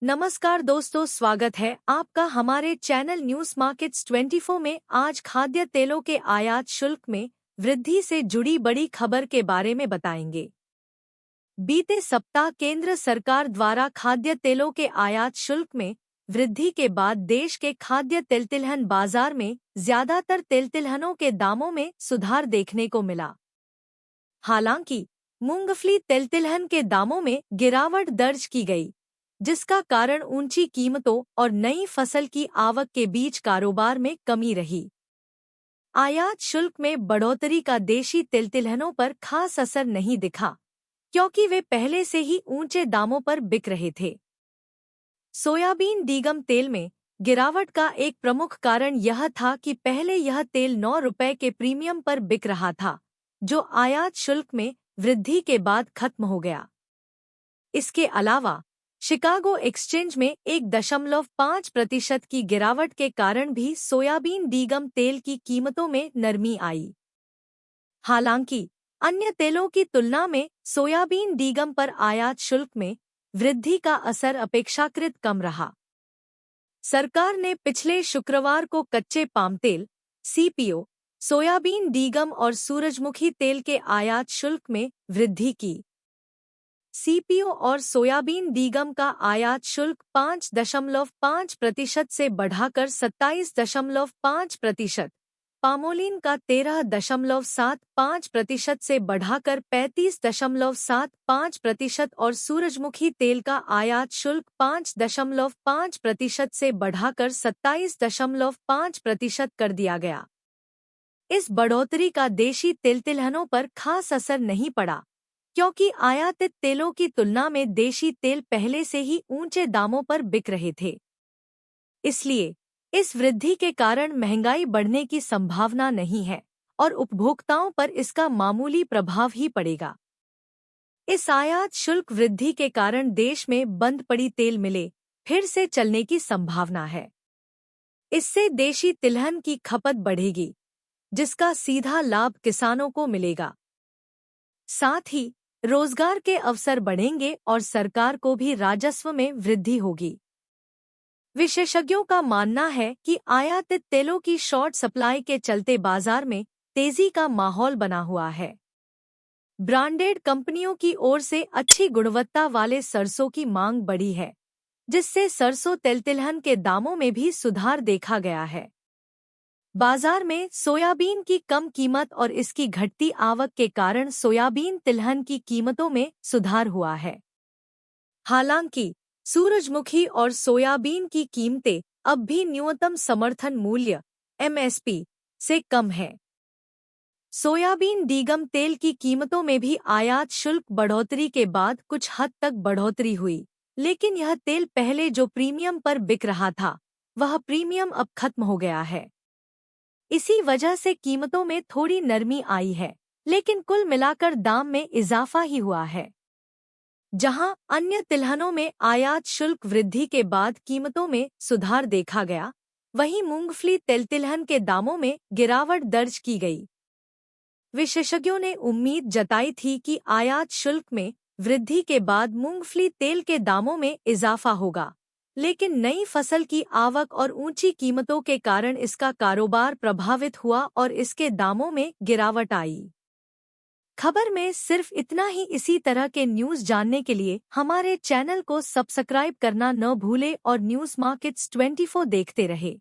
नमस्कार दोस्तों, स्वागत है आपका हमारे चैनल न्यूज मार्केट्स 24 में। आज खाद्य तेलों के आयात शुल्क में वृद्धि से जुड़ी बड़ी खबर के बारे में बताएंगे। बीते सप्ताह केंद्र सरकार द्वारा खाद्य तेलों के आयात शुल्क में वृद्धि के बाद देश के खाद्य तेलतिलहन बाजार में ज्यादातर तेलतिलहनों के दामों में सुधार देखने को मिला। हालांकि मूंगफली तेलतिलहन के दामों में गिरावट दर्ज की गई, जिसका कारण ऊंची कीमतों और नई फसल की आवक के बीच कारोबार में कमी रही। आयात शुल्क में बढ़ोतरी का देशी तिलतिलहनों पर खास असर नहीं दिखा, क्योंकि वे पहले से ही ऊंचे दामों पर बिक रहे थे। सोयाबीन डीगम तेल में गिरावट का एक प्रमुख कारण यह था कि पहले यह तेल 9 रुपये के प्रीमियम पर बिक रहा था, जो आयात शुल्क में वृद्धि के बाद खत्म हो गया। इसके अलावा शिकागो एक्सचेंज में 1.5% की गिरावट के कारण भी सोयाबीन डीगम तेल की कीमतों में नरमी आई। हालांकि अन्य तेलों की तुलना में सोयाबीन डीगम पर आयात शुल्क में वृद्धि का असर अपेक्षाकृत कम रहा। सरकार ने पिछले शुक्रवार को कच्चे पाम तेल, सीपीओ, सोयाबीन डीगम और सूरजमुखी तेल के आयात शुल्क में वृद्धि की। सीपीओ और सोयाबीन डीगम का आयात शुल्क 5.5% से बढ़ाकर 27.5%, पामोलिन का 13.75% से बढ़ाकर 35.75% और सूरजमुखी तेल का आयात शुल्क 5.5% से बढ़ाकर 27.5% कर दिया गया। इस बढ़ोतरी का देशी तिलतिलहनों पर खास असर नहीं पड़ा, क्योंकि आयातित तेलों की तुलना में देशी तेल पहले से ही ऊंचे दामों पर बिक रहे थे। इसलिए इस वृद्धि के कारण महंगाई बढ़ने की संभावना नहीं है और उपभोक्ताओं पर इसका मामूली प्रभाव ही पड़ेगा। इस आयात शुल्क वृद्धि के कारण देश में बंद पड़ी तेल मिलें फिर से चलने की संभावना है। इससे देशी तिलहन की खपत बढ़ेगी, जिसका सीधा लाभ किसानों को मिलेगा। साथ ही रोजगार के अवसर बढ़ेंगे और सरकार को भी राजस्व में वृद्धि होगी। विशेषज्ञों का मानना है कि आयातित तेलों की शॉर्ट सप्लाई के चलते बाजार में तेजी का माहौल बना हुआ है। ब्रांडेड कंपनियों की ओर से अच्छी गुणवत्ता वाले सरसों की मांग बढ़ी है, जिससे सरसों तेलतिलहन के दामों में भी सुधार देखा गया है। बाजार में सोयाबीन की कम कीमत और इसकी घटती आवक के कारण सोयाबीन तिलहन की कीमतों में सुधार हुआ है। हालांकि सूरजमुखी और सोयाबीन की कीमतें अब भी न्यूनतम समर्थन मूल्य (एमएसपी) से कम है। सोयाबीन डीगम तेल की कीमतों में भी आयात शुल्क बढ़ोतरी के बाद कुछ हद तक बढ़ोतरी हुई, लेकिन यह तेल पहले जो प्रीमियम पर बिक रहा था, वह प्रीमियम अब खत्म हो गया है। इसी वजह से कीमतों में थोड़ी नरमी आई है, लेकिन कुल मिलाकर दाम में इजाफा ही हुआ है। जहां अन्य तिलहनों में आयात शुल्क वृद्धि के बाद कीमतों में सुधार देखा गया, वहीं मूंगफली तेलतिलहन के दामों में गिरावट दर्ज की गई। विशेषज्ञों ने उम्मीद जताई थी कि आयात शुल्क में वृद्धि के बाद मूंगफली तेल के दामों में इजाफा होगा, लेकिन नई फसल की आवक और ऊंची कीमतों के कारण इसका कारोबार प्रभावित हुआ और इसके दामों में गिरावट आई। खबर में सिर्फ इतना ही। इसी तरह के न्यूज़ जानने के लिए हमारे चैनल को सब्सक्राइब करना न भूले और न्यूज़ मार्केट्स 24 देखते रहे।